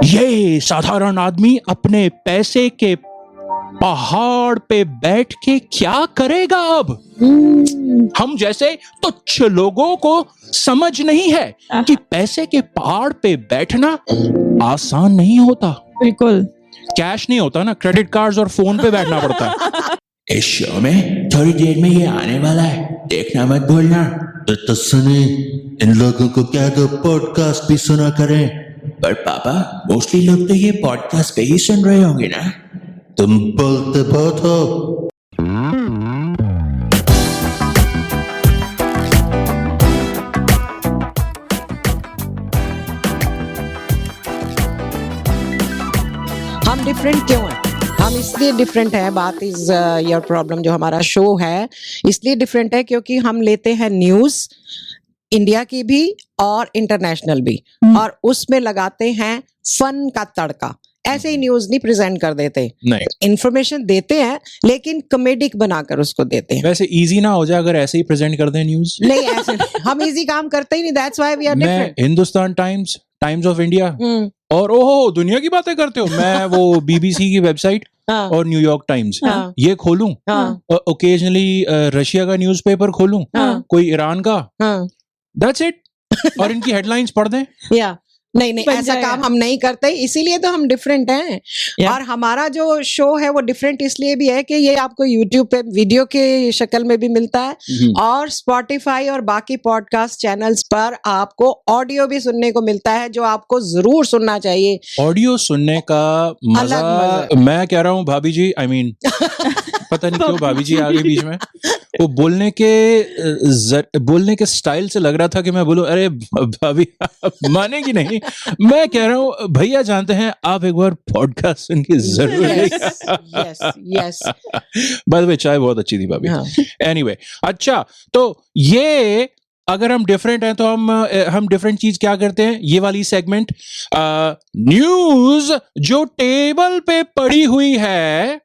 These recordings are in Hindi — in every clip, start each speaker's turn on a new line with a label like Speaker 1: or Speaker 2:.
Speaker 1: ये साधारण आदमी अपने पैसे के पहाड़ पे बैठ के क्या करेगा अब? हम जैसे तुच्छ लोगों को समझ नहीं है कि पैसे के पहाड़ पे बैठना आसान नहीं होता।
Speaker 2: बिल्कुल
Speaker 1: कैश नहीं होता ना, क्रेडिट कार्ड्स और फोन पे बैठना पड़ता है।
Speaker 3: इस शो में थोड़ी देर में ये आने वाला है, देखना मत भूलना। तो सुने, इन लोगों को क्या दो पॉडकास्ट भी सुना करें। पर पापा, मोस्टली लोग तो ये पॉडकास्ट पे ही सुन रहे होंगे ना। तुम बोलते बहुत हो।
Speaker 4: हम डिफरेंट क्यों हैं? हम इसलिए डिफरेंट है, बात इज योर प्रॉब्लम। जो हमारा शो है इसलिए डिफरेंट है क्योंकि हम लेते हैं न्यूज़ इंडिया की भी और इंटरनेशनल भी, और उसमें लगाते हैं फन का तड़का। ऐसे ही न्यूज़ नहीं प्रेजेंट कर देते,
Speaker 1: नहीं,
Speaker 4: इंफॉर्मेशन देते हैं लेकिन कॉमेडिक बनाकर उसको देते हैं।
Speaker 1: वैसे इजी ना हो जाए अगर ऐसे ही प्रेजेंट कर दें न्यूज?
Speaker 4: नहीं, ऐसे हम इजी काम करते ही नहीं, दैट्स व्हाई वी आर
Speaker 1: मैं
Speaker 4: different.
Speaker 1: Hindustan times, times of India और ओहो दुनिया की बातें करते हो, मैं वो बीबीसी की वेबसाइट
Speaker 4: हाँ,
Speaker 1: और न्यूयॉर्क टाइम्स
Speaker 4: हाँ,
Speaker 1: ये खोलूं,
Speaker 4: हाँ,
Speaker 1: ओकेजनली रशिया का न्यूज़पेपर खोलूं,
Speaker 4: हाँ,
Speaker 1: कोई ईरान का,
Speaker 4: हाँ,
Speaker 1: दैट्स इट, और इनकी हेडलाइंस पढ़ दें।
Speaker 4: या नहीं
Speaker 2: बन
Speaker 4: ऐसा
Speaker 2: जाएगा।
Speaker 4: काम हम नहीं करते, इसीलिए तो हम डिफरेंट हैं।
Speaker 2: या।
Speaker 4: और हमारा जो शो है वो डिफरेंट इसलिए भी है कि ये आपको यूट्यूब पे वीडियो के शक्ल में भी मिलता है और स्पॉटिफाई और बाकी पॉडकास्ट चैनल्स पर आपको ऑडियो भी सुनने को मिलता है, जो आपको जरूर सुनना चाहिए।
Speaker 1: ऑडियो सुनने का
Speaker 4: अलग
Speaker 1: मजा, मैं कह रहा हूँ भाभी जी, आई मीन पता नहीं क्यों भाभी जी आ गई बीच में। वो बोलने के स्टाइल से लग रहा था कि मैं बोलूं अरे भाभी मानेगी नहीं। मैं कह रहा हूँ भैया जानते हैं आप एक बार पॉडकास्ट सुन के जरूर
Speaker 4: yes yes.
Speaker 1: By the way चाय बहुत अच्छी थी भाभी।
Speaker 4: हाँ।
Speaker 1: एनीवे, अच्छा तो ये अगर हम डिफरेंट हैं तो हम डिफरेंट चीज क्या करते हैं, ये वाली सेगमेंट न्यूज जो टेबल पे पड़ी हुई है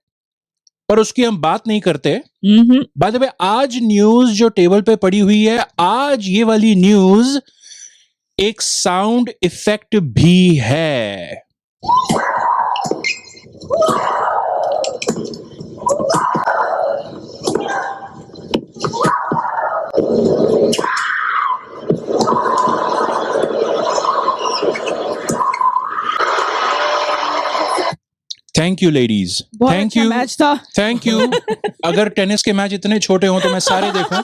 Speaker 1: पर उसकी हम बात नहीं करते। बाय द वे आज न्यूज जो टेबल पे पड़ी हुई है, आज ये वाली न्यूज एक साउंड इफेक्ट भी है। थैंक यू लेडीज,
Speaker 2: बहुत
Speaker 1: थैंक
Speaker 2: अच्छा
Speaker 1: यू,
Speaker 2: मैच था।
Speaker 1: Thank you. अगर टेनिस के मैच इतने छोटे हों तो मैं सारे देखूं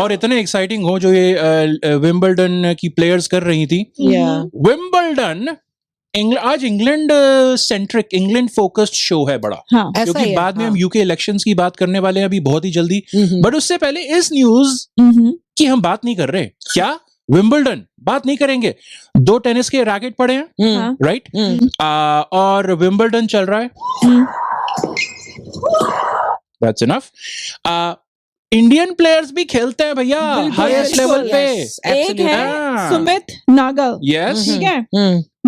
Speaker 1: और इतने एक्साइटिंग हो जो ये विंबलडन की प्लेयर्स कर रही थी। विंबलडन आज England centric, England focused show है बड़ा,
Speaker 2: हाँ
Speaker 4: ऐसा
Speaker 1: क्योंकि
Speaker 4: ही है,
Speaker 1: बाद में
Speaker 4: हाँ।
Speaker 1: हम यूके इलेक्शंस की बात करने वाले हैं अभी बहुत ही जल्दी।
Speaker 4: हम्म।
Speaker 1: बट उससे पहले इस न्यूज की हम बात नहीं कर रहे। क्या विंबलडन बात नहीं करेंगे? 2 टेनिस के रैकेट पड़े हैं,
Speaker 2: हाँ।
Speaker 1: राइट, और विंबलडन चल रहा है। That's enough. इंडियन प्लेयर्स भी खेलते हैं भैया
Speaker 2: बिल्कुल,
Speaker 1: हाईएस्ट
Speaker 2: बिल्कुल,
Speaker 1: लेवल पे।
Speaker 4: yes,
Speaker 2: एक है
Speaker 1: हाँ।
Speaker 2: सुमित नागल,
Speaker 1: यस,
Speaker 2: ठीक है,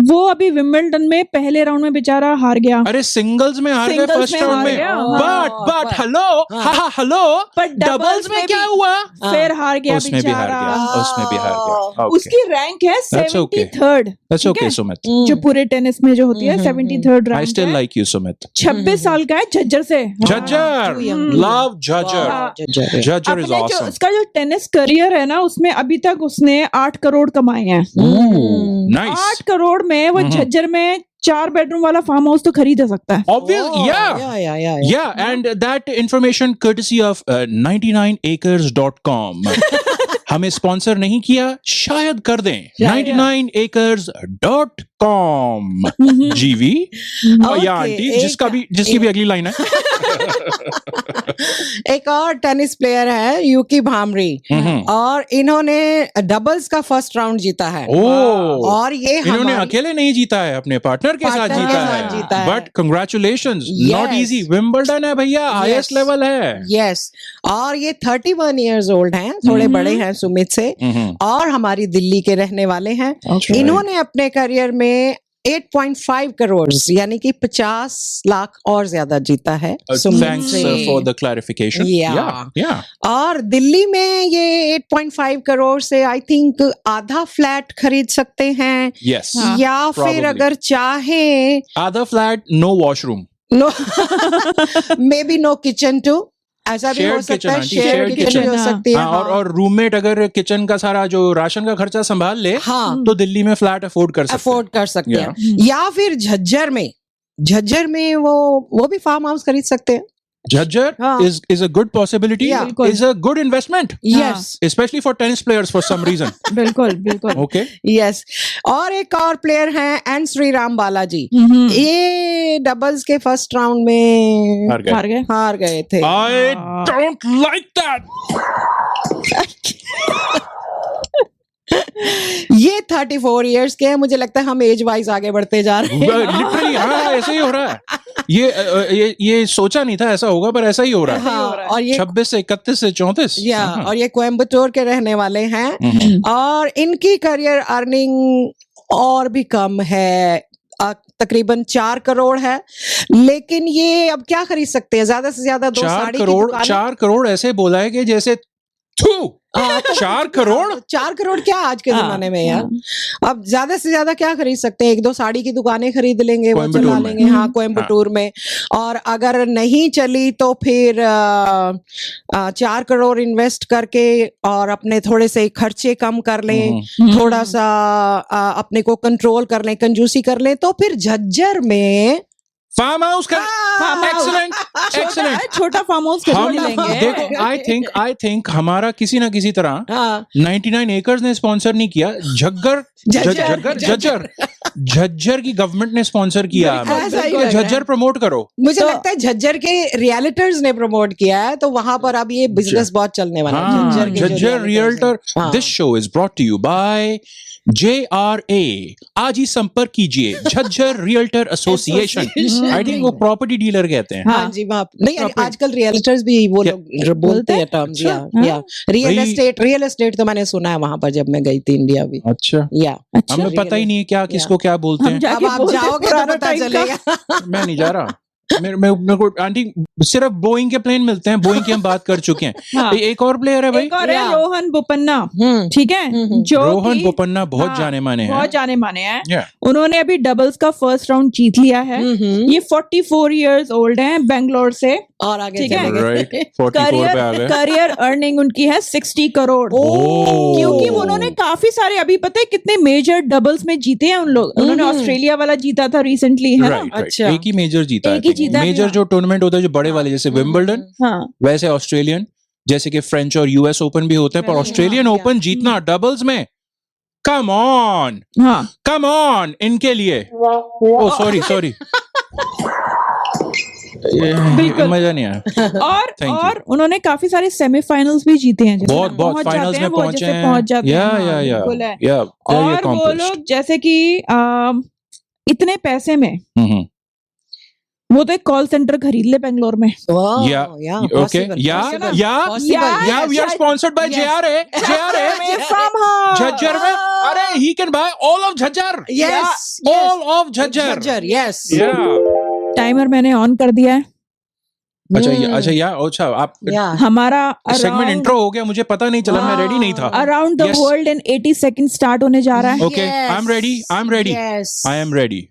Speaker 2: वो अभी विंबलडन में पहले राउंड में बेचारा हार गया।
Speaker 1: अरे सिंगल्स में हार गए
Speaker 2: Singles
Speaker 1: फर्स्ट
Speaker 2: में
Speaker 1: राउंड
Speaker 2: हार
Speaker 1: में।
Speaker 2: गया,
Speaker 1: बट
Speaker 4: but-
Speaker 1: हेलो,
Speaker 4: हाँ।
Speaker 1: हेलो,
Speaker 2: But
Speaker 1: डबल्स में क्या
Speaker 2: भी
Speaker 1: हुआ?
Speaker 2: फिर हार गया
Speaker 1: उसमें भी हार
Speaker 2: बेचारा।
Speaker 1: गया, उसमें भी हार गया। Okay.
Speaker 2: उसकी रैंक है
Speaker 1: That's okay.
Speaker 2: 73rd,
Speaker 1: That's
Speaker 2: ठीक
Speaker 1: okay,
Speaker 2: है?
Speaker 1: सुमित।
Speaker 2: जो पूरे टेनिस में जो होती है 73rd
Speaker 1: I
Speaker 2: रैंक
Speaker 1: still
Speaker 2: है।
Speaker 1: like you, Sumit.
Speaker 2: 26 साल का है, झज्जर से।
Speaker 1: Judger,
Speaker 4: too young.
Speaker 1: love Judger.
Speaker 2: हाँ।
Speaker 1: Judger is
Speaker 2: अपने जो
Speaker 1: awesome.
Speaker 2: उसका जो टेनिस करियर है ना, उसमें अभी तक उसने 8 करोड़ कमाए हैं।
Speaker 1: Ooh, nice.
Speaker 2: 8 करोड़ में वो झज्जर में 4 बेडरूम वाला फार्म हाउस तो खरीद सकता है।
Speaker 1: Obvious, yeah. Yeah, and that information courtesy of 99acres.com. हमें स्पॉन्सर नहीं किया, शायद कर दें। 99acres.com। जीवी और या
Speaker 4: Okay,
Speaker 1: आंटी, जिसकी भी अगली लाइन है।
Speaker 4: एक और टेनिस प्लेयर है यूकी भामरी, और इन्होंने डबल्स का फर्स्ट राउंड जीता है।
Speaker 1: ओह,
Speaker 4: और ये
Speaker 1: इन्होंने अकेले नहीं जीता है, अपने पार्टनर के साथ
Speaker 4: Partner के साथ जीता
Speaker 1: है।
Speaker 4: है।
Speaker 1: But congratulations, not
Speaker 4: Yes.
Speaker 1: Easy. Wimbledon है भैया, हाईएस्ट लेवल है।
Speaker 4: यस, और ये 31 इयर्स ओल्ड हैं, थोड़े बड़े हैं सुमित से, और हमारी दिल्ली के रहने वाले हैं।
Speaker 1: That's right.
Speaker 4: इन्होंने अपने करियर में 8.5 करोड़ यानी कि 50 लाख और ज्यादा जीता है सुमित
Speaker 1: Thanks
Speaker 4: से।
Speaker 1: for the clarification.
Speaker 4: Yeah.
Speaker 1: Yeah.
Speaker 4: और दिल्ली में ये 8.5 करोड़ से आई थिंक आधा फ्लैट खरीद सकते हैं,
Speaker 1: Yes.
Speaker 2: हाँ,
Speaker 4: या फिर
Speaker 1: probably.
Speaker 4: अगर चाहे
Speaker 1: Other flat, no washroom.
Speaker 4: No maybe no kitchen too, ऐसा भी हो
Speaker 1: Shared
Speaker 4: सकता
Speaker 1: kitchen,
Speaker 4: है,
Speaker 1: aunty,
Speaker 4: share
Speaker 1: shared
Speaker 4: kitchen
Speaker 1: kitchen.
Speaker 4: भी हो
Speaker 2: हाँ।
Speaker 4: सकती है।
Speaker 1: हाँ, और रूममेट अगर किचन का सारा जो राशन का खर्चा संभाल ले
Speaker 4: हाँ,
Speaker 1: तो दिल्ली में फ्लैट अफोर्ड कर सकते हैं.
Speaker 4: अफोर्ड कर सकते
Speaker 1: Yeah.
Speaker 4: हैं। या फिर झज्जर में वो भी फार्म हाउस खरीद सकते हैं।
Speaker 1: Jhajjar
Speaker 4: हाँ।
Speaker 1: is a good possibility.
Speaker 4: Yeah.
Speaker 2: बिल्कुल।
Speaker 1: Is a good investment,
Speaker 4: yes
Speaker 1: especially for tennis players for some reason.
Speaker 2: बिल्कुल बिल्कुल।
Speaker 1: Okay.
Speaker 4: यस। और एक और प्लेयर हैं एन श्रीराम बालाजी, ये डबल्स के फर्स्ट राउंड में
Speaker 1: हार गए.
Speaker 2: हार गए।
Speaker 4: हार गए थे।
Speaker 1: I don't like that.
Speaker 4: ये 34 इयर्स के हैं, मुझे लगता है हम एज वाइज आगे बढ़ते जा रहे हैं।
Speaker 1: लिटरली हाँ ऐसा ही हो रहा है. ये सोचा नहीं था ऐसा होगा पर ऐसा ही हो रहा है.
Speaker 4: हाँ, और ये
Speaker 1: 26 से 31 से 34.
Speaker 4: या और ये कोयम्बटूर के रहने वाले हैं, और इनकी करियर अर्निंग और भी कम है, तकरीबन 4 करोड़ है, लेकिन ये अब क्या खरीद सकते हैं, ज्यादा से ज्यादा 2 साड़ी की दुकानें।
Speaker 1: 4 करोड़ ऐसे बोला है कि जैसे 4 करोड़
Speaker 4: 4 करोड़ क्या आज के
Speaker 2: हाँ,
Speaker 4: जमाने में यार।
Speaker 2: हाँ।
Speaker 4: अब ज्यादा से ज्यादा क्या खरीद सकते हैं, 1-2 साड़ी की दुकानें खरीद लेंगे, वो
Speaker 1: कोयम्बटूर
Speaker 4: चला
Speaker 1: में।
Speaker 4: लेंगे। हाँ, कोयम्बटूर में। और अगर नहीं चली तो फिर 4 करोड़ इन्वेस्ट करके और अपने थोड़े से खर्चे कम कर लें, थोड़ा सा अपने को कंट्रोल कर लें, कंजूसी कर लें, तो फिर झज्जर में
Speaker 1: फार्म हाउस का.
Speaker 2: Farm house.
Speaker 1: Excellent excellent.
Speaker 2: छोटा फार्म हाउस
Speaker 1: हम
Speaker 2: लेंगे।
Speaker 1: देखो आई थिंक हमारा किसी ना किसी तरह
Speaker 4: हाँ,
Speaker 1: 99 एकर्स ने स्पॉन्सर नहीं किया, झज्जर की गवर्नमेंट ने स्पॉन्सर किया.
Speaker 4: बिल्कुल, ऐसा ही
Speaker 1: तो
Speaker 4: लग रहा है।
Speaker 1: झज्जर प्रमोट करो.
Speaker 4: मुझे
Speaker 2: तो-
Speaker 4: लगता है झज्जर के रियलिटर्स ने प्रमोट किया है, तो वहां पर अब ये बिजनेस बहुत चलने वाला है।
Speaker 1: हाँ,
Speaker 4: झज्जर के जो
Speaker 1: झज्जर
Speaker 4: realtors हैं।
Speaker 1: रियल्टर.
Speaker 4: हाँ।
Speaker 1: This show is brought to you by JRA. आज ही संपर्क कीजिए Jhajjar realtor association. I think वो प्रॉपर्टी डीलर कहते हैं.
Speaker 4: हाँ जी, वहाँ नहीं
Speaker 1: Property.
Speaker 4: आजकल रियल्टर्स भी वो
Speaker 1: क्या-
Speaker 4: लोग बोलते हैं टर्म्स। या
Speaker 2: हाँ।
Speaker 4: रियल एस्टेट तो मैंने सुना है वहां पर जब मैं गई थी इंडिया भी।
Speaker 1: अच्छा,
Speaker 4: या
Speaker 2: अच्छा,
Speaker 1: हमें पता ही नहीं है क्या किसको क्या बोलते
Speaker 2: हम
Speaker 1: हैं.
Speaker 2: जाके
Speaker 4: अब आप
Speaker 2: बोलते हैं
Speaker 4: जाओगे तो
Speaker 2: पुराना
Speaker 4: पता
Speaker 2: time का।
Speaker 4: चलेगा।
Speaker 1: मैं नहीं जा रहा. मेरे को आंटी सिर्फ बोइंग के प्लेन मिलते हैं. बोइंग की हम बात कर चुके हैं.
Speaker 2: हाँ।
Speaker 1: एक और प्लेयर है भाई,
Speaker 2: एक और है
Speaker 4: या।
Speaker 2: रोहन बोपन्ना,
Speaker 4: हम्म,
Speaker 2: ठीक है, जो
Speaker 1: रोहन
Speaker 2: कि-
Speaker 1: बोपन्ना बहुत
Speaker 2: हाँ,
Speaker 1: जाने माने हैं.
Speaker 2: बहुत जाने माने हैं।
Speaker 1: Yeah.
Speaker 2: उन्होंने अभी डबल्स का फर्स्ट राउंड जीत लिया है। ये 44 इयर्स ओल्ड हैं, बेंगलोर से।
Speaker 4: और आगे
Speaker 2: ठीक है।
Speaker 4: चलेंगे।
Speaker 1: राइट 44 पे आ गए.
Speaker 2: करियर अर्निंग उनकी है 60 करोड़।
Speaker 1: ओह।
Speaker 2: क्योंकि उन्होंने काफी सारे, अभी पता है कितने मेजर डबल्स में जीते हैं उन लोग। उन्होंने ऑस्ट्रेलिया वाला जीता था रिसेंटली, है ना?
Speaker 1: राइट
Speaker 4: अच्छा।
Speaker 1: एक ही मेजर जीता
Speaker 2: एक ही जीता है,
Speaker 1: मेजर
Speaker 2: हाँ।
Speaker 1: जो टूर्नामेंट होता है जो बड़े वाले जैसे विंबलडन,
Speaker 2: हाँ,
Speaker 1: वैसे ऑस्ट्रेलियन, जैसे कि फ्रेंच और यूएस ओपन भी होते हैं, पर
Speaker 4: हाँ,
Speaker 1: ऑस्ट्रेलियन
Speaker 4: हाँ,
Speaker 1: ओपन जीतना डबल्स में, कम ऑन इनके लिए. ओ सॉरी
Speaker 2: बिल्कुल।
Speaker 1: मजा नहीं आया.
Speaker 2: और
Speaker 1: Thank you.
Speaker 2: और उन्होंने काफी सारे सेमीफाइनल्स भी जीते हैं। जैसे
Speaker 1: बहुत
Speaker 2: पहुंच
Speaker 1: फाइनल्स
Speaker 2: जाते
Speaker 1: में
Speaker 2: हैं, वो
Speaker 1: पहुंचे
Speaker 2: जैसे
Speaker 1: हैं.
Speaker 2: पहुंच जाते
Speaker 1: या
Speaker 2: हैं, हाँ,
Speaker 1: या
Speaker 2: बिल्कुल है।
Speaker 1: या
Speaker 2: और वो लोग जैसे कि इतने पैसे में वो तो एक कॉल सेंटर खरीद ले बेंगलोर में।
Speaker 1: या ओके या we are sponsored by JRA
Speaker 2: From her.
Speaker 1: झज्जर में. अरे he can buy all of Jhajjar, all of Jhajjar.
Speaker 4: Yes.
Speaker 1: या
Speaker 2: टाइमर मैंने ऑन कर दिया है।
Speaker 1: अच्छा आप
Speaker 2: हमारा
Speaker 1: सेगमेंट इंट्रो हो गया, मुझे पता नहीं चला, मैं रेडी नहीं था.
Speaker 2: Around the
Speaker 1: Yes.
Speaker 2: World in 80 second start होने जा रहा है।
Speaker 1: Okay, I'm ready. I am ready.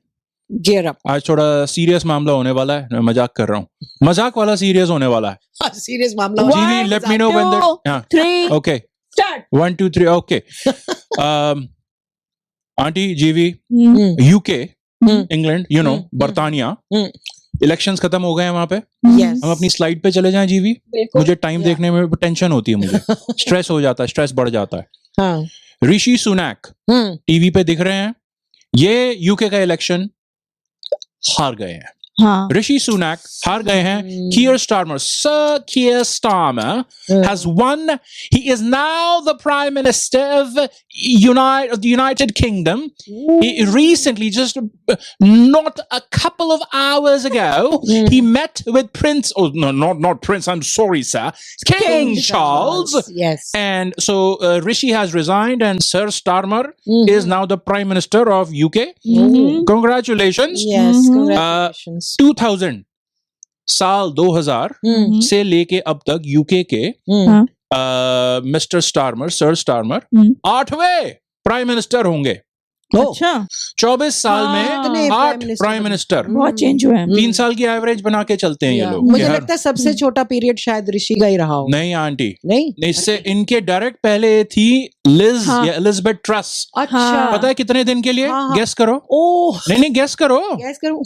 Speaker 4: Gear up.
Speaker 1: आज थोड़ा सीरियस मामला होने वाला है. मैं मजाक कर रहा हूँ, मजाक वाला सीरियस होने वाला है.
Speaker 4: सीरियस मामला।
Speaker 1: Jeevi let me know when that.
Speaker 2: 3
Speaker 1: okay
Speaker 2: start.
Speaker 1: 1 2 3 okay. Aunty Jeevi, UK, England, you know, बर्तानिया, इलेक्शंस खत्म हो गए हैं वहां पे. हम अपनी स्लाइड पे चले जाएं जीवी. मुझे टाइम देखने में टेंशन होती है, मुझे स्ट्रेस हो जाता है, स्ट्रेस बढ़ जाता है. ऋषि सुनैक टीवी पे दिख रहे हैं. ये यूके का इलेक्शन हार गए हैं.
Speaker 2: हाँ
Speaker 1: ऋषि सुनक हार गए हैं. Keir Starmer, Sir Keir Starmer has won. He is now the Prime Minister of the United Kingdom. He recently, just not a couple of hours ago, he met with Prince. Oh no, not Prince. I'm sorry, sir. King Charles.
Speaker 4: Yes.
Speaker 1: And so Rishi has resigned, and Sir Starmer is now the Prime Minister of UK. Congratulations.
Speaker 4: Yes. Congratulations.
Speaker 1: 2000 साल 2000 से लेके अब तक यूके के
Speaker 2: हाँ.
Speaker 1: मिस्टर स्टारमर, सर स्टारमर 8वें प्राइम मिनिस्टर होंगे.
Speaker 2: अच्छा
Speaker 1: 24 साल में
Speaker 4: इतने
Speaker 1: 8
Speaker 4: prime
Speaker 1: प्राइम मिनिस्टर.
Speaker 2: बहुत चेंज हुए हैं.
Speaker 1: 3 साल की एवरेज बना के चलते हैं ये लोग.
Speaker 4: मुझे
Speaker 1: कि हर-
Speaker 4: लगता है सबसे छोटा पीरियड शायद ऋषि का ही रहा हो.
Speaker 1: नहीं आंटी,
Speaker 4: नहीं.
Speaker 1: इससे इनके डायरेक्ट पहले थी लिज
Speaker 2: हाँ.
Speaker 1: या एलिजाबेथ ट्रस.
Speaker 4: अच्छा.
Speaker 2: हाँ.
Speaker 1: पता है कितने दिन के लिए?
Speaker 4: हाँ, हाँ.
Speaker 1: गेस करो.
Speaker 4: ओह.
Speaker 1: नहीं गेस करो.
Speaker 4: गैस करूं.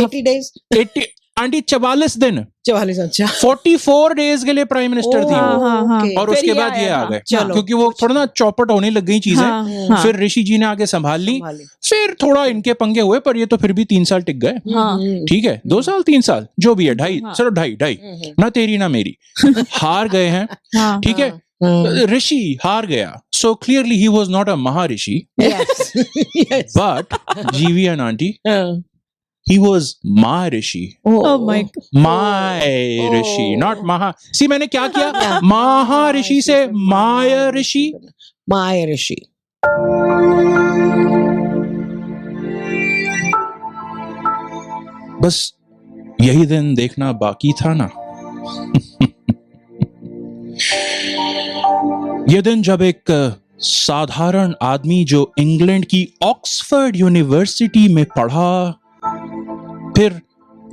Speaker 4: 80 days.
Speaker 1: 80 आंटी 44 दिन.
Speaker 4: 44. अच्छा.
Speaker 1: 44 डेज के लिए प्राइम मिनिस्टर थी
Speaker 2: हाँ,
Speaker 1: वो.
Speaker 2: हाँ, हाँ.
Speaker 4: ओके.
Speaker 1: और
Speaker 2: फिर
Speaker 1: उसके
Speaker 2: ये
Speaker 1: बाद ये
Speaker 2: आया
Speaker 1: आ
Speaker 2: था.
Speaker 1: गए.
Speaker 4: चलो.
Speaker 1: क्योंकि वो थोड़ा ना चौपट होने लग गई चीजें.
Speaker 2: हाँ, हाँ.
Speaker 1: फिर ऋषि जी ने आगे संभाल ली.
Speaker 4: संभाली.
Speaker 1: फिर थोड़ा इनके पंगे हुए, पर ये तो फिर भी 3 साल टिक गए.
Speaker 2: हाँ.
Speaker 1: ठीक है, 2 साल 3 साल जो भी है, 2.5
Speaker 2: हाँ.
Speaker 1: चलो 2.5 ना तेरी ना मेरी. हार गए हैं.
Speaker 2: हाँ.
Speaker 1: ठीक है, ऋषि हार गया. So clearly he was not a Maharshi,
Speaker 4: Yes. Yes.
Speaker 1: But जीवी एंड आंटी,
Speaker 4: हाँ.
Speaker 1: he was Maharshi.
Speaker 2: Oh my God.
Speaker 1: My Rishi, not महा. सी मैंने क्या किया?
Speaker 4: Yeah.
Speaker 1: महर्षि से माय ऋषि.
Speaker 4: माय ऋषि.
Speaker 1: बस यही दिन देखना बाकी था ना. ये दिन जब एक साधारण आदमी जो इंग्लैंड की ऑक्सफोर्ड यूनिवर्सिटी में पढ़ा, फिर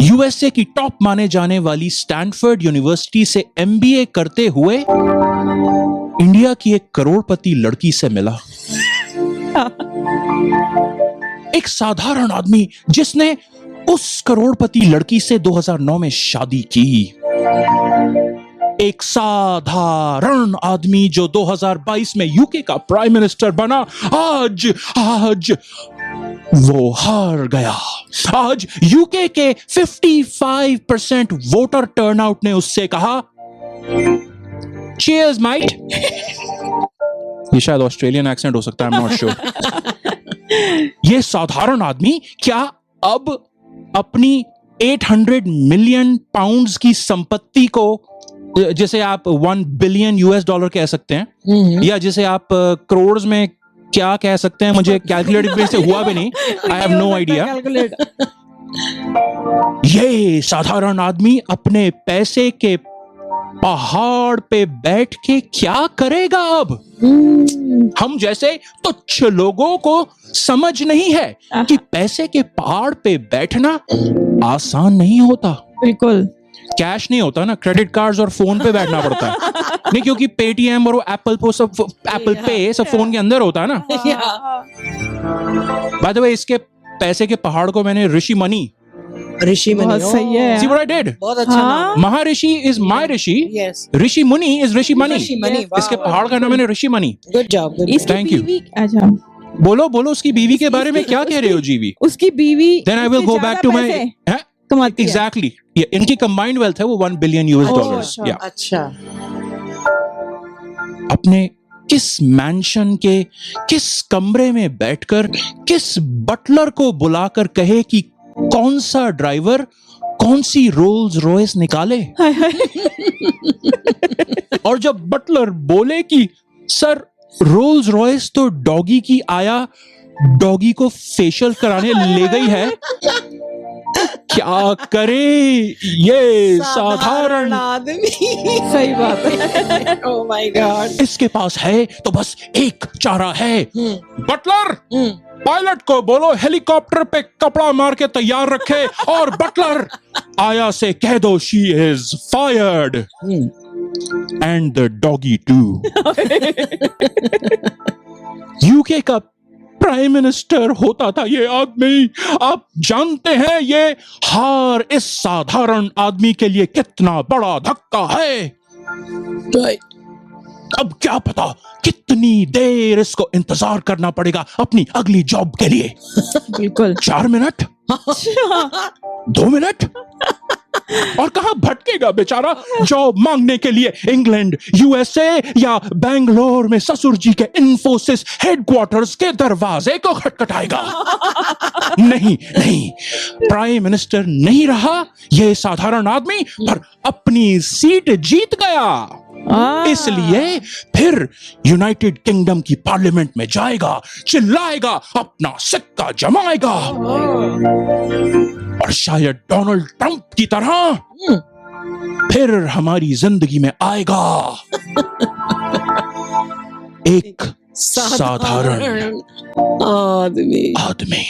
Speaker 1: यूएसए की टॉप माने जाने वाली स्टैनफोर्ड यूनिवर्सिटी से एमबीए करते हुए इंडिया की एक करोड़पति लड़की से मिला. एक साधारण आदमी जिसने उस करोड़पति लड़की से 2009 में शादी की. एक साधारण आदमी जो 2022 में यूके का प्राइम मिनिस्टर बना, आज वो हार गया. आज यूके के 55% वोटर टर्नआउट ने उससे कहा, चीयर्स माइट. ये शायद ऑस्ट्रेलियन एक्सेंट हो सकता है, आई एम नॉट श्योर. ये साधारण आदमी क्या अब अपनी 800 मिलियन पाउंड्स की संपत्ति को, जिसे आप $1 बिलियन कह सकते हैं, या जिसे आप करोड़ में क्या कह सकते हैं, मुझे कैलकुलेट से हुआ भी नहीं, आई हैव नो आइडिया. ये साधारण आदमी अपने पैसे के पहाड़ पे बैठ के क्या करेगा अब? हम जैसे तुच्छ लोगों को समझ नहीं है कि पैसे के पहाड़ पे बैठना आसान नहीं होता.
Speaker 2: बिल्कुल.
Speaker 1: कैश नहीं होता ना, क्रेडिट कार्ड्स और फोन पे बैठना पड़ता है. नहीं, क्योंकि पेटीएम और वो एप्पल पे सब फोन के अंदर होता है ना. बाय द वे, इसके पैसे के पहाड़ को मैंने ऋषि मनी.
Speaker 4: ऋषि मुनि.
Speaker 2: बहुत सही है.
Speaker 1: See what I did?
Speaker 4: बहुत अच्छा
Speaker 2: हाँ.
Speaker 4: नाम.
Speaker 1: महर्षि इज माय ऋषि.
Speaker 4: Yes.
Speaker 1: ऋषि मुनि इज ऋषि मनी.
Speaker 4: ऋषि मुनि.
Speaker 1: इसके पहाड़ का नाम मैंने ऋषि money.
Speaker 4: Good job. Good job.
Speaker 2: इसकी
Speaker 1: Thank you.
Speaker 2: बीवी, अच्छा,
Speaker 1: बोलो उसकी बीवी के बारे में क्या कह रहे हो जीवी?
Speaker 2: उसकी बीवी
Speaker 1: Then I will
Speaker 2: इससे
Speaker 1: go back to
Speaker 2: ज्यादा
Speaker 1: my.
Speaker 2: पैसे
Speaker 1: हैं?
Speaker 2: कमाती है.
Speaker 1: Exactly. इनकी कंबाइंड वेल्थ है वो $1 बिलियन.
Speaker 2: अच्छा.
Speaker 1: Yeah.
Speaker 4: अच्छा.
Speaker 1: अपने किस मैंशन के किस कमरे में बैठकर किस बटलर को बुलाकर कहे कि कौन सा ड्राइवर कौन सी रोल्स रॉयस निकाले. और जब बटलर बोले कि सर रोल्स रॉयस तो डॉगी की आया, डॉगी को फेशियल कराने ले गई है, क्या करे ये साधारण
Speaker 4: आदमी.
Speaker 2: सही बात है.
Speaker 4: Oh my God.
Speaker 1: इसके पास है तो बस एक चारा है. बटलर, पायलट को बोलो हेलीकॉप्टर पे कपड़ा मार के तैयार रखे, और बटलर आया से कह दो she is fired and the doggie too. UK का प्राइम मिनिस्टर होता था ये आदमी. आप जानते हैं ये हार इस साधारण आदमी के लिए कितना बड़ा धक्का है. अब क्या पता कितनी देर इसको इंतजार करना पड़ेगा अपनी अगली जॉब के लिए.
Speaker 2: बिल्कुल.
Speaker 1: 4 मिनट,
Speaker 2: अच्छा।
Speaker 1: 2 मिनट और कहाँ भटकेगा बेचारा जॉब मांगने के लिए, इंग्लैंड, यूएसए या बैंगलोर में ससुर जी के इन्फोसिस हेडक्वार्टर्स के दरवाजे को खटखटाएगा। नहीं नहीं, प्राइम मिनिस्टर नहीं रहा ये साधारण आदमी, पर अपनी सीट जीत गया। इसलिए फिर यूनाइटेड किंगडम की पार्लियामेंट में जाएगा, चिल्लाएगा, अपना सिक्का जमाएगा और शायद डोनाल्ड ट्रंप की तरह फिर हमारी जिंदगी में आएगा एक साधारण
Speaker 4: आदमी।
Speaker 1: आदमी।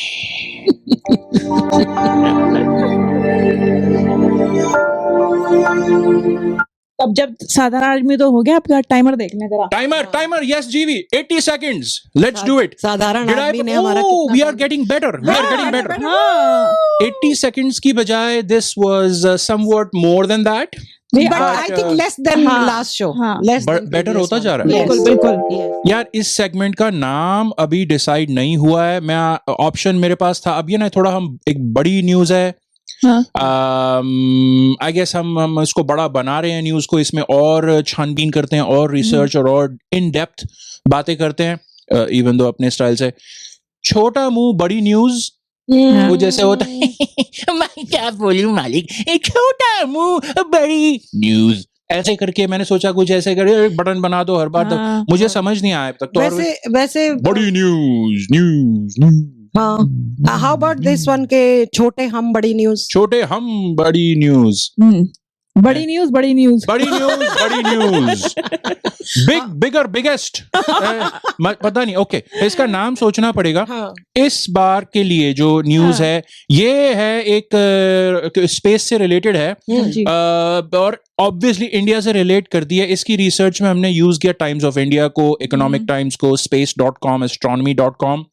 Speaker 2: अब जब साधारण आदमी तो हो गया, आपका टाइमर देख लें जरा।
Speaker 1: टाइमर, यस जीवी, 80 seconds, let's do it।
Speaker 4: साधारण
Speaker 1: Did I-
Speaker 4: आदमी ने हमारा
Speaker 1: Oh,
Speaker 4: कितना
Speaker 1: we are
Speaker 4: काम-
Speaker 1: getting better, we are getting better।
Speaker 2: हाँ।
Speaker 1: 80 seconds की बजाय this was somewhat more than that,
Speaker 2: नहीं,
Speaker 4: But
Speaker 1: But,
Speaker 4: I think less than
Speaker 2: हाँ,
Speaker 4: last show.
Speaker 2: हाँ।
Speaker 4: Less
Speaker 1: but
Speaker 4: than
Speaker 1: better
Speaker 4: previous
Speaker 1: होता
Speaker 4: one.
Speaker 1: जा रहा है।
Speaker 2: बिल्कुल
Speaker 4: Yes.
Speaker 2: बिल्कुल।
Speaker 4: Yes.
Speaker 1: यार इस सेगमेंट का नाम अभी डिसाइड नहीं हुआ है। मैं ऑप्शन मेरे पास था, अब ये ना थोड़ा हम एक बड़ी न्यूज है,
Speaker 2: हाँ।
Speaker 1: आई गेस हम इसको बड़ा बना रहे हैं न्यूज को, इसमें और छानबीन करते हैं और रिसर्च और इन डेप्थ बातें करते हैं, इवन दो अपने स्टाइल से। छोटा मुंह बड़ी न्यूज, वो जैसे होता है मैं क्या बोलूं मालिक, एक छोटा मुंह बड़ी न्यूज, ऐसे करके मैंने सोचा कुछ ऐसे कर बटन बना दो हर बार, तो
Speaker 2: हाँ।
Speaker 1: मुझे समझ नहीं आया अब तक तो। और
Speaker 4: वैसे
Speaker 1: बड़ी न्यूज न्यूज न्यूज,
Speaker 4: हाँ। हाउ अबाउट दिस वन के छोटे हम बड़ी न्यूज।
Speaker 1: छोटे हम बड़ी न्यूज,
Speaker 2: बड़ी न्यूज बड़ी न्यूज।
Speaker 1: बड़ी न्यूज बड़ी न्यूज, बिग बिगर बिगेस्ट, पता नहीं। ओके, इसका नाम सोचना पड़ेगा।
Speaker 4: हाँ।
Speaker 1: इस बार के लिए जो न्यूज
Speaker 2: हाँ।
Speaker 1: है, ये है एक स्पेस से रिलेटेड है,
Speaker 2: जी।
Speaker 1: और ऑब्वियसली इंडिया से रिलेट करती है। इसकी रिसर्च में हमने यूज किया टाइम्स ऑफ इंडिया को, इकोनॉमिक टाइम्स को, space.com, astronomy.com,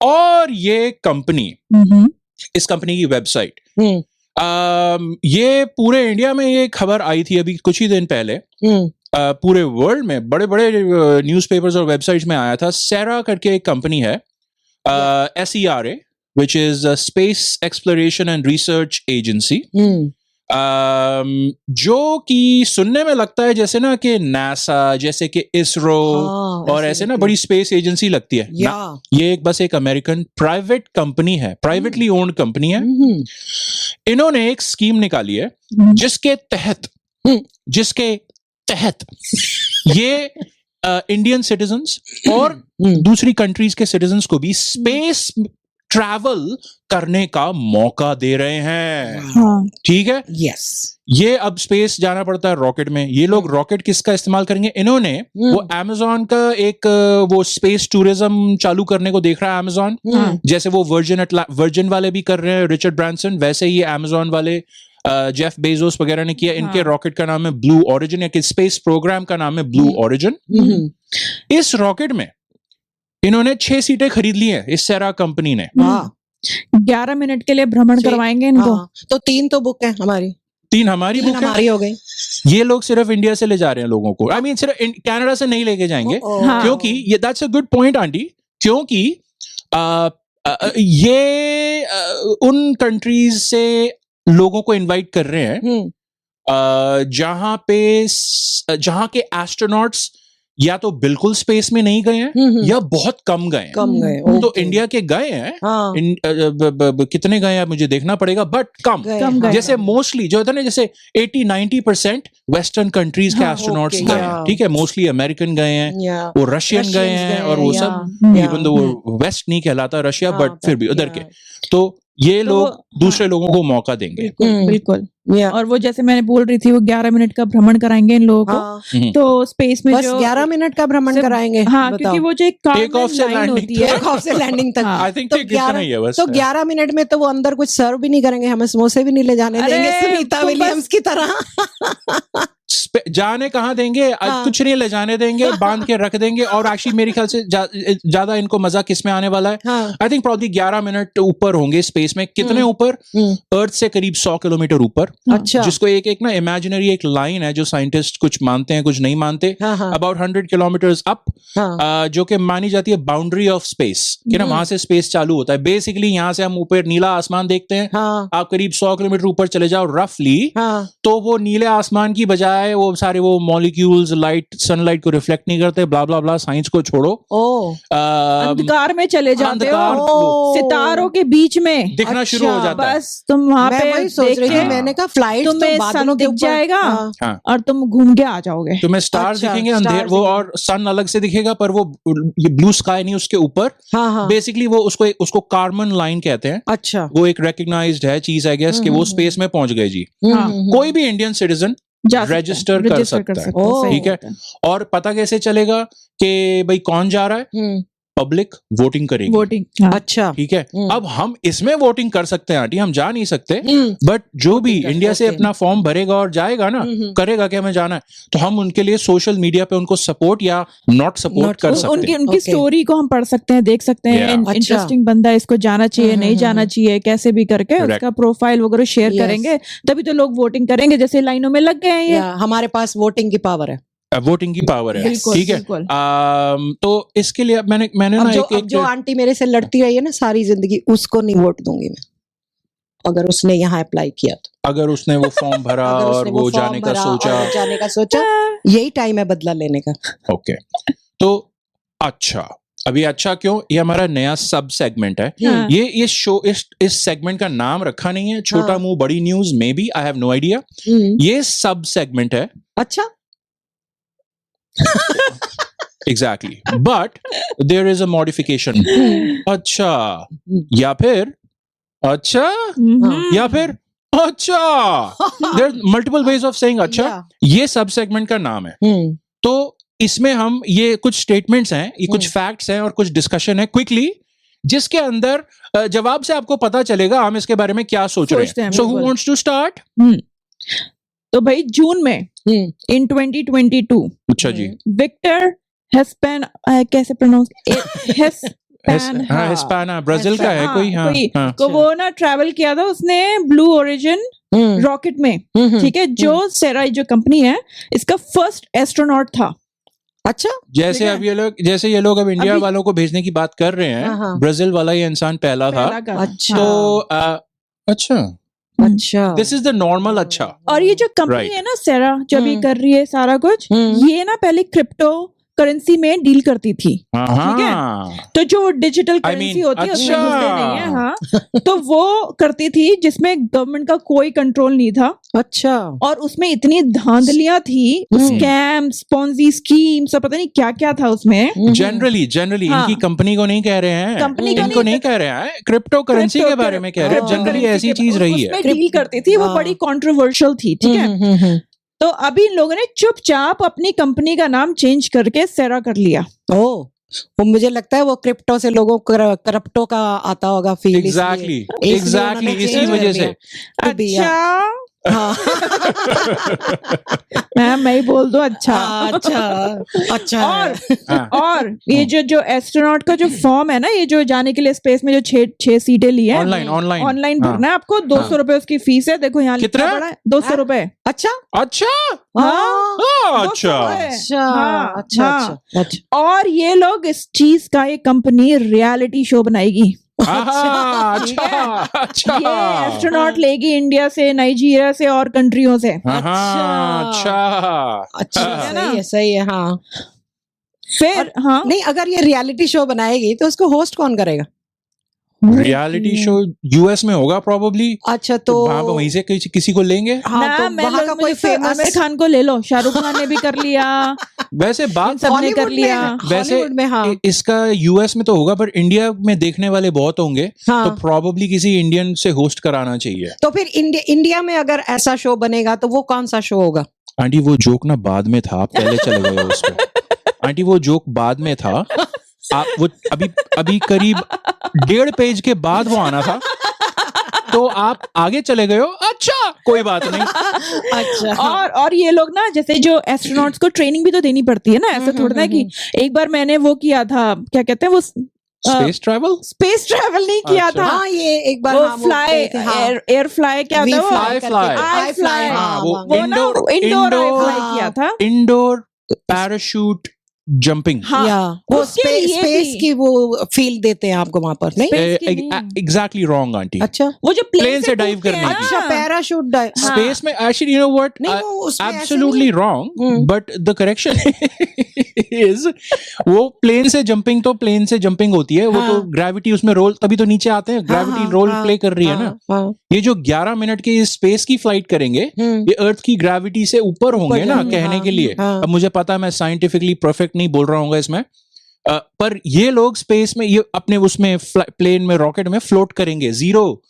Speaker 1: और ये कंपनी, इस कंपनी की वेबसाइट, ये पूरे इंडिया में ये खबर आई थी अभी कुछ ही दिन पहले, पूरे वर्ल्ड में बड़े बड़े न्यूज़पेपर्स और वेबसाइट्स में आया था। सेरा करके एक कंपनी है, SERA, which is space exploration and research agency, जो कि सुनने में लगता है जैसे ना कि नासा, जैसे कि इसरो, और ऐसे ना बड़ी स्पेस एजेंसी लगती है ना। ये एक बस एक अमेरिकन प्राइवेट कंपनी है, प्राइवेटली ओन्ड कंपनी है। इन्होंने एक स्कीम निकाली है जिसके तहत ये इंडियन सिटीजन्स और दूसरी कंट्रीज के सिटीजन्स को भी स्पेस ट्रैवल करने का मौका दे रहे हैं।
Speaker 2: हाँ।
Speaker 1: ठीक है,
Speaker 4: यस।
Speaker 1: ये अब स्पेस जाना पड़ता है रॉकेट में। ये लोग रॉकेट किसका इस्तेमाल करेंगे? इन्होंने वो अमेज़न का एक वो स्पेस टूरिज्म चालू करने को देख रहा है अमेज़न, जैसे वो वर्जिन वाले भी कर रहे हैं, रिचर्ड ब्रांसन, वैसे ही ये अमेज़न वाले जेफ बेजोस वगैरह ने किया। इनके रॉकेट का नाम है ब्लू ओरिजिन, या स्पेस प्रोग्राम का नाम है ब्लू ओरिजिन। इस रॉकेट में इन्होंने 6 सीटें खरीद ली हैं इस सेरा कंपनी ने।
Speaker 2: 11 मिनट के लिए भ्रमण करवाएंगे इनको।
Speaker 4: तो 3 तो बुक है हमारी,
Speaker 1: 3 हमारी बुक
Speaker 4: हमारी हो गई।
Speaker 1: ये लोग सिर्फ इंडिया से ले जा रहे हैं लोगों को, आई मीन सिर्फ कनाडा से नहीं लेके जाएंगे।
Speaker 2: हाँ।
Speaker 1: क्योंकि ये that's a good point aunty, क्योंकि ये उन कंट्रीज से लोगों को इनवाइट कर रहे हैं जहां के एस्ट्रोनॉट्स या तो बिल्कुल स्पेस में नहीं गए हैं या बहुत कम गए हैं। तो इंडिया के गए हैं, कितने गए हैं मुझे देखना पड़ेगा, बट कम
Speaker 2: गए।
Speaker 1: जैसे मोस्टली जो होता है ना, जैसे 80-90% वेस्टर्न कंट्रीज के एस्ट्रोनॉट्स गए हैं। ठीक है, मोस्टली अमेरिकन गए हैं, वो रशियन गए हैं, और वो सब इवन दो वो वेस्ट नहीं कहलाता रशिया, बट फिर भी उधर के। तो ये लोग दूसरे लोगों को मौका देंगे।
Speaker 2: बिल्कुल। और वो जैसे मैंने बोल रही थी, वो 11 मिनट का भ्रमण कराएंगे इन लोगों को। तो स्पेस में
Speaker 4: बस
Speaker 2: जो
Speaker 4: 11 मिनट का भ्रमण कराएंगे।
Speaker 2: हाँ, क्योंकि वो जो एक
Speaker 1: टेक ऑफ से
Speaker 4: लैंडिंग तक,
Speaker 1: आई थिंक
Speaker 4: तो 11 मिनट में तो वो अंदर कुछ सर्व भी नहीं करेंगे, हमें समोसे भी नहीं ले जाने देंगे सुनीता विलियम्स की तरह।
Speaker 1: जाने कहाँ देंगे,
Speaker 4: हाँ।
Speaker 1: कुछ नहीं ले जाने देंगे, बांध के रख देंगे। और एक्चुअली मेरे ख्याल से ज्यादा इनको मजा किस में आने वाला है,
Speaker 4: हाँ।
Speaker 1: आई थिंक प्रॉब्ली 11 मिनट ऊपर होंगे स्पेस में। कितने ऊपर? अर्थ से करीब 100 किलोमीटर ऊपर।
Speaker 4: अच्छा।
Speaker 1: जिसको एक ना इमेजिनरी एक लाइन है जो साइंटिस्ट कुछ मानते हैं कुछ नहीं मानते,
Speaker 4: हाँ।
Speaker 1: अबाउट 100 किलोमीटर्स अप,
Speaker 4: हाँ।
Speaker 1: जो कि मानी जाती है बाउंड्री ऑफ स्पेस, कि ना वहां से स्पेस चालू होता है। बेसिकली यहाँ से हम ऊपर नीला आसमान देखते हैं,
Speaker 4: हाँ।
Speaker 1: आप करीब 100 किलोमीटर ऊपर चले जाओ रफली,
Speaker 4: हाँ।
Speaker 1: तो वो नीले आसमान की बजाय वो सारे वो मॉलिक्यूल्स लाइट सनलाइट को रिफ्लेक्ट नहीं करते, ब्ला ब्ला ब्ला, साइंस को छोड़ो।
Speaker 2: अंधकार में चले जाते
Speaker 1: अंधकार
Speaker 2: हो,
Speaker 1: वो
Speaker 2: सितारों के बीच में
Speaker 1: दिखना शुरू हो जाता है।
Speaker 2: बस तुम वहां
Speaker 4: मैं
Speaker 2: पे
Speaker 4: वही सोच रही
Speaker 2: देख
Speaker 4: थी,
Speaker 2: के
Speaker 4: मैंने कहा फ्लाइट तो
Speaker 2: तुम्हें
Speaker 4: बादलों
Speaker 2: सन
Speaker 4: के
Speaker 2: दिख
Speaker 4: ऊपर।
Speaker 2: जाएगा
Speaker 1: हाँ।
Speaker 2: और तुम घूम के आ जाओगे।
Speaker 1: तुम्हें स्टार्स
Speaker 4: अच्छा,
Speaker 1: दिखेंगे
Speaker 4: stars
Speaker 1: अंधेर वो,
Speaker 4: दिखेंगे।
Speaker 1: और सन अलग से दिखेगा, पर वो ये ब्लू स्काई नहीं उसके ऊपर।
Speaker 4: हाँ। हाँ।
Speaker 1: बेसिकली वो उसको कार्बन लाइन कहते हैं।
Speaker 4: अच्छा।
Speaker 1: वो एक रिकग्नाइज्ड है चीज, आई गेस, कि वो स्पेस में पहुंच गए जी।
Speaker 2: हाँ।
Speaker 1: कोई भी इंडियन सिटीजन रजिस्टर कर सकता है,
Speaker 4: ओह।
Speaker 1: ठीक है। और पता कैसे चलेगा कि भाई कौन जा रहा है? पब्लिक वोटिंग करेगी,
Speaker 2: वोटिंग।
Speaker 4: अच्छा।
Speaker 1: ठीक है। अब हम इसमें वोटिंग कर सकते हैं आंटी, हम जा नहीं सकते,
Speaker 4: हम्म।
Speaker 1: बट जो भी
Speaker 4: कर
Speaker 1: इंडिया से
Speaker 4: सकते हैं।
Speaker 1: अपना फॉर्म भरेगा और जाएगा ना, करेगा कि हमें जाना है, तो हम उनके लिए सोशल मीडिया पे उनको सपोर्ट या नॉट सपोर्ट
Speaker 4: Not
Speaker 1: कर
Speaker 4: support,
Speaker 1: सकते हैं।
Speaker 2: उनकी
Speaker 4: Okay.
Speaker 2: स्टोरी को हम पढ़ सकते हैं, देख सकते हैं,
Speaker 1: Yeah.
Speaker 2: इंटरेस्टिंग बंदा, इसको जाना चाहिए नहीं जाना चाहिए, कैसे भी करके
Speaker 1: Correct.
Speaker 2: उसका प्रोफाइल वगैरह शेयर
Speaker 4: Yes.
Speaker 2: करेंगे, तभी तो लोग वोटिंग करेंगे। जैसे लाइनों में लग गए हैं ये।
Speaker 4: या, हमारे पास वोटिंग की पावर है।
Speaker 1: वोटिंग की पावर है,
Speaker 2: बिल्कुल,
Speaker 1: ठीक है।
Speaker 2: बिल्कुल।
Speaker 1: तो इसके लिए मैंने
Speaker 4: अब
Speaker 1: ना
Speaker 4: जो,
Speaker 1: एक
Speaker 4: अब जो आंटी मेरे से लड़ती रही है ना सारी जिंदगी, उसको नहीं वोट दूंगी मैं, अगर उसने यहाँ अप्लाई किया तो।
Speaker 1: अगर उसने वो फॉर्म भरा
Speaker 4: अगर
Speaker 1: और
Speaker 4: उसने
Speaker 1: वो
Speaker 4: फॉर्म
Speaker 1: जाने का
Speaker 4: भरा
Speaker 1: सोचा,
Speaker 4: और जाने का सोचा, यही टाइम है बदला लेने का।
Speaker 1: ओके। तो अच्छा, अभी अच्छा क्यों? ये हमारा नया सब सेगमेंट है।
Speaker 2: हाँ।
Speaker 1: ये शो इस सेगमेंट का नाम रखा नहीं है, छोटा
Speaker 4: हाँ।
Speaker 1: मुंह बड़ी news, maybe, I have no idea. ये सब सेगमेंट है,
Speaker 4: अच्छा।
Speaker 1: Exactly, but there is a modification. अच्छा, या फिर अच्छा, या फिर अच्छा, there multiple ways of saying अच्छा।
Speaker 4: Yeah.
Speaker 1: ये सब सेगमेंट का नाम है। तो इसमें हम ये कुछ स्टेटमेंट्स हैं, ये कुछ फैक्ट्स हैं और कुछ डिस्कशन है क्विकली, जिसके अंदर जवाब से आपको पता चलेगा हम इसके बारे में क्या सोच रहे
Speaker 2: सोचते
Speaker 1: हैं।
Speaker 2: हैं,
Speaker 1: सो हु
Speaker 2: बिल्कुल।
Speaker 1: Wants to start?
Speaker 2: तो भाई जून में इन 2022
Speaker 1: अच्छा जी।
Speaker 2: विक्टर हेस्पैन, कैसे प्रोनाउंस,
Speaker 1: हिस्पैना, ब्राजील का है कोई, हाँ, हाँ।
Speaker 2: तो वो ना ट्रैवल किया था उसने ब्लू ओरिजिन रॉकेट में, ठीक है, जो सेराई जो कंपनी है, इसका फर्स्ट एस्ट्रोनॉट था।
Speaker 4: अच्छा।
Speaker 1: जैसे
Speaker 2: ठीक है।
Speaker 1: अब ये लोग अब इंडिया
Speaker 2: अभी-
Speaker 1: वालों को भेजने की बात कर रहे
Speaker 4: हाँ, हाँ।
Speaker 1: हैं, ब्राजील वाला ये इंसान पहला था।
Speaker 2: पहला का।
Speaker 4: अच्छा।
Speaker 1: तो अच्छा,
Speaker 4: अच्छा।
Speaker 1: दिस इज द नॉर्मल अच्छा।
Speaker 2: और ये जो कंपनी
Speaker 1: Right.
Speaker 2: है ना सेरा, जो भी
Speaker 4: हम्म।
Speaker 2: कर रही है सारा कुछ, ये ना पहले क्रिप्टो करेंसी में डील करती थी। ठीक है? तो जो डिजिटल करेंसी होती है उसमें
Speaker 1: अच्छा।
Speaker 2: घुसते नहीं है, हाँ, तो वो करती थी जिसमें गवर्नमेंट का कोई कंट्रोल नहीं था,
Speaker 4: अच्छा।
Speaker 2: और उसमें इतनी धांधलियां थी, स्कैम्स, पॉन्जी स्कीम, सब पता नहीं क्या क्या था उसमें।
Speaker 1: जनरली
Speaker 2: हाँ।
Speaker 1: इनकी कंपनी को नहीं कह रहे हैं,
Speaker 2: कंपनी को
Speaker 1: इनको
Speaker 2: नहीं
Speaker 1: नहीं कह रहे हैं, क्रिप्टो करेंसी के बारे में कह रहे हैं। जनरली ऐसी चीज रही है।
Speaker 2: उसमें डील करती थी, वो
Speaker 4: हाँ।
Speaker 2: बड़ी कंट्रोवर्शियल थी, ठीक है। तो अभी इन लोगों ने चुपचाप अपनी कंपनी का नाम चेंज करके सेरा कर लिया।
Speaker 4: ओह, वो मुझे लगता है वो क्रिप्टो से लोगों को करप्टो का आता होगा फील।
Speaker 1: एग्जैक्टली, इसी वजह से।
Speaker 2: अच्छा,
Speaker 4: हाँ।
Speaker 2: मैं ही बोल दूं अच्छा।
Speaker 4: अच्छा। अच्छा।
Speaker 1: हाँ।
Speaker 2: और ये जो एस्ट्रोनॉट का जो फॉर्म है ना, ये जो जाने के लिए स्पेस में जो छह सीटें ली है, ऑनलाइन भरना है आपको। 200 रुपए उसकी फीस है। देखो यहाँ
Speaker 1: कितना?
Speaker 2: 200 रुपए।
Speaker 4: अच्छा।
Speaker 1: अच्छा,
Speaker 2: हाँ,
Speaker 1: अच्छा,
Speaker 2: 200 रुपए।
Speaker 4: अच्छा।
Speaker 2: हाँ,
Speaker 4: अच्छा।
Speaker 2: हाँ।
Speaker 4: अच्छा। अच्छा।
Speaker 2: और ये लोग इस चीज का, ये कंपनी रियलिटी शो बनाएगी।
Speaker 1: अच्छा, अच्छा,
Speaker 2: ये एस्ट्रोनॉट लेगी इंडिया से, नाइजीरिया से और कंट्रियों से।
Speaker 1: अच्छा,
Speaker 4: अच्छा।
Speaker 2: है ना?
Speaker 4: सही है, सही है। हाँ।
Speaker 2: फिर हाँ,
Speaker 4: नहीं, अगर ये रियलिटी शो बनाएगी तो उसको होस्ट कौन करेगा?
Speaker 1: रियलिटी शो यूएस में होगा प्रोबेबली।
Speaker 4: अच्छा, तो
Speaker 1: वहीं से किसी को लेंगे।
Speaker 4: हाँ, तो वहाँ का कोई फेमस
Speaker 2: आमिर खान को ले लो, शाहरुख खान ने भी कर लिया,
Speaker 1: वैसे बात
Speaker 2: सबने कर लिया।
Speaker 1: वैसे
Speaker 4: हॉलीवुड में, हाँ।
Speaker 1: इसका यूएस में तो होगा, पर इंडिया में देखने वाले बहुत होंगे,
Speaker 4: हाँ।
Speaker 1: तो प्रोबेबली किसी इंडियन से होस्ट कराना चाहिए।
Speaker 4: तो फिर इंडिया में अगर ऐसा शो बनेगा तो वो कौन सा शो होगा?
Speaker 1: आंटी वो जोक ना बाद में था, आप पहले चले गए उस पे। आंटी वो जोक बाद में था, आप वो अभी करीब 1.5 पेज के बाद वो आना था। तो तो आप आगे चले गए हो, अच्छा कोई बात नहीं।
Speaker 4: अच्छा
Speaker 2: और ये लोग ना, जैसे जो एस्ट्रोनॉट्स को ट्रेनिंग भी तो देनी पड़ती है ना, ऐसा थोड़ा ना कि एक बार मैंने वो किया था, क्या कहते हैं वो,
Speaker 1: स्पेस ट्रैवल
Speaker 2: नहीं किया
Speaker 1: अच्छा।
Speaker 2: था,
Speaker 4: हाँ ये एक बार
Speaker 2: वो
Speaker 4: हाँ,
Speaker 2: फ्लाई
Speaker 4: गए थे, हाँ।
Speaker 2: एयर फ्लाई क्या
Speaker 4: We
Speaker 2: होता है
Speaker 1: fly,
Speaker 2: वो,
Speaker 1: fly.
Speaker 2: आई फ्लाई,
Speaker 4: हाँ,
Speaker 1: वो
Speaker 2: वो ना इंडोर आई फ्लाई
Speaker 4: हाँ।
Speaker 2: किया था।
Speaker 1: इंडोर पैराशूट जंपिंग,
Speaker 2: हाँ,
Speaker 4: या वो
Speaker 2: उसके लिए
Speaker 4: स्पेस
Speaker 2: भी।
Speaker 4: की वो फील देते हैं आपको वहां पर, नहीं?
Speaker 2: Space की नहीं।
Speaker 1: Exactly wrong aunty.
Speaker 4: अच्छा
Speaker 2: वो जो
Speaker 1: Plane
Speaker 2: प्लेन
Speaker 1: से dive करने की।
Speaker 4: अच्छा पैराशूट
Speaker 2: हाँ।
Speaker 1: स्पेस में एक्चुअली यू नो व्हाट,
Speaker 4: नहीं, वो उसमें ऐसे
Speaker 1: एब्सोल्युटली
Speaker 4: नहीं
Speaker 1: wrong, but the correction is वो प्लेन से जंपिंग होती है, वो तो
Speaker 4: हाँ।
Speaker 1: ग्रेविटी उसमें रोल, तभी तो नीचे आते हैं, ग्रेविटी
Speaker 4: हाँ,
Speaker 1: रोल
Speaker 4: हाँ,
Speaker 1: प्ले कर रही है ना।
Speaker 4: हाँ,
Speaker 1: ये जो 11 मिनट के स्पेस की फ्लाइट करेंगे, ये अर्थ की ग्रेविटी से ऊपर होंगे ना,
Speaker 4: जाएंगे,
Speaker 1: कहने
Speaker 4: हाँ,
Speaker 1: के लिए।
Speaker 4: हाँ।
Speaker 1: अब मुझे पता है मैं साइंटिफिकली परफेक्ट नहीं बोल रहा हूँ इसमें, पर ये लोग स्पेस में, ये अपने उसमें प्लेन में, रॉकेट में फ्लोट करेंगे, जीरो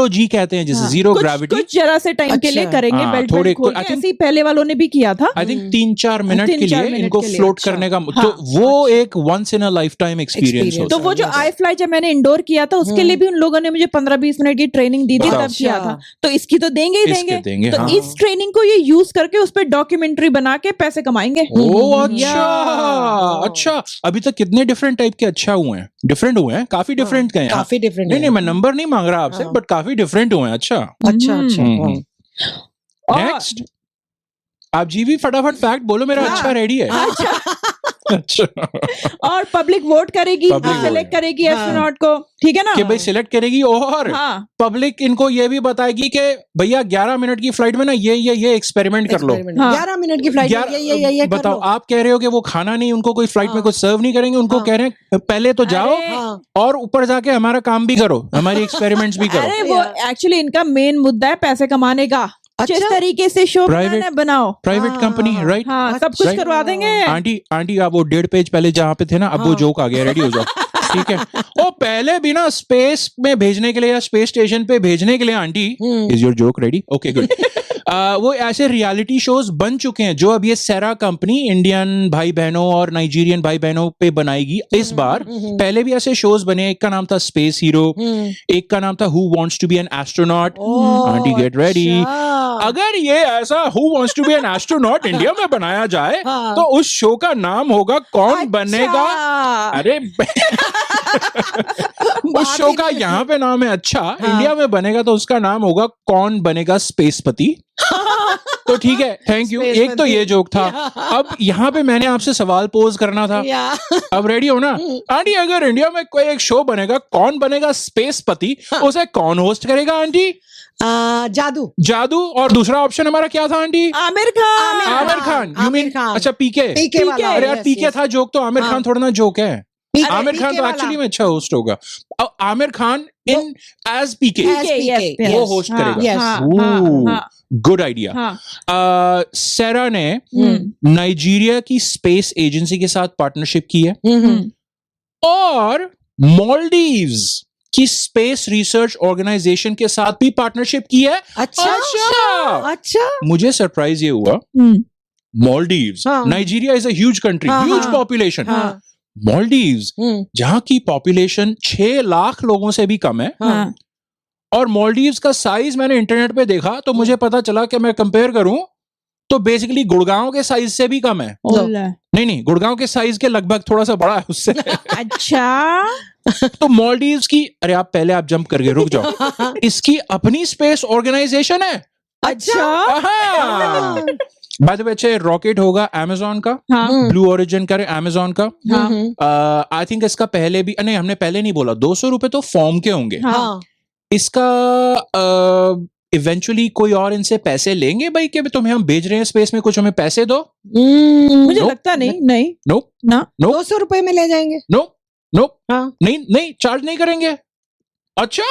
Speaker 1: जी कहते हैं जिसे,
Speaker 2: हाँ,
Speaker 1: जीरो
Speaker 2: कुछ
Speaker 1: ग्रेविटी।
Speaker 2: जरा से टाइम के लिए
Speaker 4: अच्छा।
Speaker 2: करेंगे,
Speaker 1: हाँ,
Speaker 2: बेल्ट
Speaker 1: थोड़े-
Speaker 2: खोल
Speaker 1: I
Speaker 2: के,
Speaker 1: think-
Speaker 2: ऐसे ही पहले वालों ने भी किया था।
Speaker 1: आई थिंक 3-4 मिनट के
Speaker 2: 3-4
Speaker 1: लिए
Speaker 2: मिनट
Speaker 1: इनको
Speaker 2: के लिए,
Speaker 1: फ्लोट
Speaker 4: अच्छा।
Speaker 1: करने का,
Speaker 2: हाँ,
Speaker 1: तो वो एक once in a lifetime experience
Speaker 4: Experience।
Speaker 1: होता
Speaker 2: तो
Speaker 1: है।
Speaker 2: वो जो आई फ्लाई जब मैंने इंडोर किया था, उसके लिए भी उन लोगों ने मुझे 15-20 मिनट की ट्रेनिंग दी थी,
Speaker 1: बताओ।
Speaker 2: तब किया
Speaker 4: अच्छा।
Speaker 2: था। तो इसकी तो देंगे ही
Speaker 1: इसके देंगे,
Speaker 2: तो
Speaker 1: हाँ।
Speaker 2: इस ट्रेनिंग को ये यूज करके उस पर डॉक्यूमेंट्री बना के पैसे कमाएंगे।
Speaker 1: ओ अच्छा
Speaker 4: या।
Speaker 1: अच्छा, अभी तक कितने डिफरेंट टाइप के डिफरेंट हुए हैं, काफी डिफरेंट गए हैं।
Speaker 4: काफी डिफरेंट
Speaker 1: नहीं मैं नंबर नहीं मांग रहा आपसे,
Speaker 4: हाँ।
Speaker 1: बट काफी डिफरेंट हुए हैं। अच्छा
Speaker 4: अच्छा अच्छा
Speaker 1: हम्म।
Speaker 2: और-
Speaker 1: नेक्स्ट, आप जी भी फटाफट फैक्ट बोलो, मेरा
Speaker 2: हाँ।
Speaker 1: अच्छा रेडी है। अच्छा
Speaker 2: और पब्लिक वोट करेगी,
Speaker 1: Public
Speaker 2: सिलेक्ट
Speaker 1: vote।
Speaker 2: करेगी
Speaker 4: हाँ।
Speaker 2: एस्ट्रोनॉट को, ठीक है ना?
Speaker 1: कि भाई सिलेक्ट करेगी, और
Speaker 2: हाँ,
Speaker 1: पब्लिक इनको ये भी बताएगी कि भैया 11 मिनट की फ्लाइट में ना ये एक्सपेरिमेंट कर लो।
Speaker 2: हाँ।
Speaker 4: 11 मिनट की फ्लाइट ये
Speaker 1: बताओ, आप कह रहे हो कि वो खाना नहीं, उनको कोई फ्लाइट में कुछ सर्व नहीं करेंगे, उनको
Speaker 4: हाँ।
Speaker 1: कह रहे हैं पहले तो जाओ
Speaker 2: अरे,
Speaker 4: हाँ
Speaker 1: और ऊपर जाके हमारा काम भी करो, हमारी एक्सपेरिमेंट्स भी करो।
Speaker 2: अरे वो एक्चुअली इनका मेन मुद्दा है पैसे कमाने का। जिस
Speaker 4: अच्छा।
Speaker 2: तरीके से शो
Speaker 1: Private-
Speaker 2: बनाओ,
Speaker 1: प्राइवेट
Speaker 4: हाँ,
Speaker 1: कंपनी
Speaker 4: हाँ,
Speaker 1: राइट।
Speaker 2: हाँ, सब कुछ
Speaker 1: Right?
Speaker 2: करवा देंगे।
Speaker 1: आंटी आप वो 1.5 पेज पहले जहाँ पे थे ना, अब वो
Speaker 4: हाँ।
Speaker 1: जोक आ गया, रेडी हो जाओ। ठीक है, वो पहले भी ना स्पेस में भेजने के लिए या स्पेस स्टेशन पे भेजने के लिए, aunty is your joke ready? Okay good. वो ऐसे रियलिटी शोज बन चुके हैं जो अब ये सेरा कंपनी इंडियन भाई बहनों और नाइजीरियन भाई बहनों पे बनाएगी इस बार। पहले भी ऐसे शोज बने, एक का नाम था स्पेस हीरो, एक का नाम था who wants to be an astronaut. Aunty get ready, अगर ये ऐसा who wants to be an astronaut India में बनाया जाए,
Speaker 4: हाँ।
Speaker 1: तो उस शो का नाम होगा कौन बनेगा। अरे उस शो का यहाँ पे नाम है, अच्छा इंडिया में बनेगा तो उसका नाम होगा कौन बनेगा स्पेसपति। तो ठीक है, थैंक यू। एक तो ये जोक था। अब यहाँ पे मैंने आपसे सवाल पोज करना था, अब रेडी हो ना आंटी? अगर इंडिया में कोई एक शो बनेगा कौन बनेगा स्पेसपति, उसे कौन होस्ट करेगा आंटी?
Speaker 4: जादू।
Speaker 1: और दूसरा ऑप्शन हमारा क्या था aunty?
Speaker 2: Aamir Khan.
Speaker 1: Aamir Khan. You
Speaker 4: Aamir
Speaker 1: mean
Speaker 4: Khan.
Speaker 1: अच्छा पीके
Speaker 4: वाला,
Speaker 1: अरे यार
Speaker 4: yes,
Speaker 1: पीके
Speaker 4: yes।
Speaker 1: था जोक, तो आमिर
Speaker 4: हाँ।
Speaker 1: खान थोड़ा ना जोक है।
Speaker 4: PK
Speaker 1: आमिर खान तो
Speaker 4: वाला।
Speaker 1: एक्चुअली में अच्छा होस्ट होगा। अब आमिर खान इन एज पीके
Speaker 4: As
Speaker 2: PK, yes,
Speaker 4: PK,
Speaker 2: yes.
Speaker 1: वो होस्ट
Speaker 2: हाँ,
Speaker 1: करेगा।
Speaker 4: Yes.
Speaker 2: हाँ,
Speaker 1: Ooh,
Speaker 2: हाँ,
Speaker 1: गुड आइडिया।
Speaker 2: हाँ,
Speaker 1: सेरा ने
Speaker 2: हम्म,
Speaker 1: नाइजीरिया की स्पेस एजेंसी के साथ पार्टनरशिप की है,
Speaker 2: हम्म,
Speaker 1: और मॉलडीव्स की स्पेस रिसर्च ऑर्गेनाइजेशन के साथ भी पार्टनरशिप की है।
Speaker 4: अच्छा
Speaker 1: मुझे सरप्राइज ये हुआ,
Speaker 2: हम्म,
Speaker 1: मॉलडीव्स,
Speaker 4: हाँ।
Speaker 1: Nigeria is a huge country,
Speaker 4: हाँ,
Speaker 1: ह्यूज
Speaker 4: हाँ,
Speaker 1: पॉपुलेशन।
Speaker 4: हाँ।
Speaker 1: मॉलडीव्स जहां की पॉपुलेशन 6 लाख लोगों से भी कम है,
Speaker 2: हाँ,
Speaker 1: और मॉलडीव्स का साइज मैंने इंटरनेट पे देखा तो मुझे पता चला कि मैं कंपेयर करूं तो बेसिकली गुड़गांव के साइज से भी कम है।
Speaker 2: ओला,
Speaker 1: नहीं गुड़गांव के साइज के लगभग थोड़ा सा बड़ा है उससे।
Speaker 2: अच्छा,
Speaker 1: तो मॉलडीव्स की, अरे आप पहले आप जंप करके रुक जाओ, इसकी अपनी स्पेस ऑर्गेनाइजेशन है।
Speaker 2: अच्छा,
Speaker 1: बाय द वे, अच्छे रॉकेट होगा अमेजोन का,
Speaker 2: हाँ,
Speaker 1: ब्लू ओरिजिन का अमेजोन का।
Speaker 2: हाँ,
Speaker 1: आई थिंक इसका पहले भी, नहीं हमने पहले नहीं बोला, 200 रुपए तो फॉर्म के होंगे।
Speaker 2: हाँ,
Speaker 1: इसका इवेंचुअली कोई और इनसे पैसे लेंगे भाई कि तुम्हें हम भेज रहे हैं स्पेस में, कुछ हमें पैसे दो?
Speaker 2: मुझे
Speaker 1: Nope.
Speaker 2: लगता नहीं,
Speaker 1: नो
Speaker 2: ना,
Speaker 4: 200 रुपए में ले जाएंगे।
Speaker 1: नो नो,
Speaker 4: हाँ।
Speaker 1: नहीं चार्ज नहीं करेंगे। अच्छा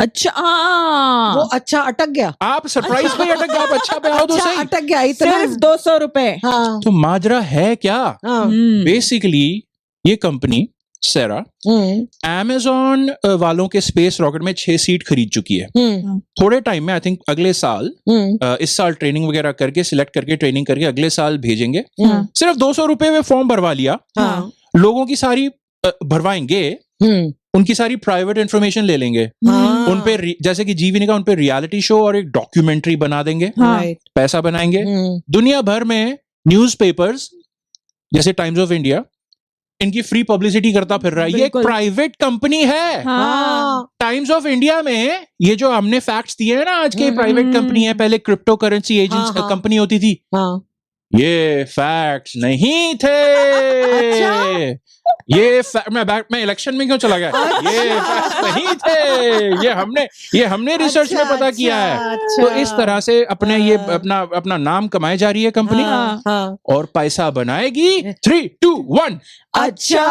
Speaker 2: अच्छा, हाँ,
Speaker 4: वो अच्छा अटक गया।
Speaker 1: आप सरप्राइज पे अटक गए, आप अच्छा पे आओ तो
Speaker 4: अच्छा
Speaker 1: सही।
Speaker 4: अटक गया इतना।
Speaker 2: सिर्फ 200 रुपए।
Speaker 4: हाँ
Speaker 1: तो माजरा है क्या?
Speaker 4: हाँ
Speaker 1: बेसिकली ये कंपनी सेरा अमेजोन वालों के स्पेस रॉकेट में 6 सीट खरीद चुकी है। थोड़े टाइम में, आई थिंक अगले साल, इस साल ट्रेनिंग वगैरह करके, सिलेक्ट करके, ट्रेनिंग करके अगले साल भेजेंगे। सिर्फ 200 रुपए में फॉर्म भरवा लिया,
Speaker 4: हाँ
Speaker 1: लोगों की सारी भरवाएंगे, उनकी सारी प्राइवेट इंफॉर्मेशन ले लेंगे,
Speaker 4: हाँ,
Speaker 1: उन पे जैसे कि जीवी ने कहा, उन पे रियलिटी शो और एक डॉक्यूमेंट्री बना देंगे,
Speaker 2: हाँ।
Speaker 4: right,
Speaker 1: पैसा बनाएंगे। दुनिया भर में न्यूज़पेपर्स जैसे टाइम्स ऑफ इंडिया इनकी फ्री पब्लिसिटी करता फिर रहा है। ये एक
Speaker 2: बिल्कुल।
Speaker 1: प्राइवेट कंपनी है।
Speaker 2: हाँ।
Speaker 1: टाइम्स ऑफ इंडिया में ये जो हमने फैक्ट्स दिए हैं ना आज के, प्राइवेट कंपनी है, पहले क्रिप्टो करेंसी एजेंट्स
Speaker 4: हाँ, हाँ।
Speaker 1: कंपनी होती थी,
Speaker 4: हाँ,
Speaker 1: ये फैक्ट्स नहीं थे।
Speaker 4: अच्छा?
Speaker 1: मैं इलेक्शन में क्यों चला गया? ये फैक्ट्स नहीं थे, ये हमने रिसर्च में
Speaker 4: अच्छा,
Speaker 1: पता किया है।
Speaker 4: अच्छा,
Speaker 1: तो इस तरह से अपने ये
Speaker 4: हाँ।
Speaker 1: अपना नाम कमाए जा रही है कंपनी,
Speaker 4: हाँ, हाँ,
Speaker 1: और पैसा बनाएगी। 3, 2, 1।
Speaker 4: अच्छा।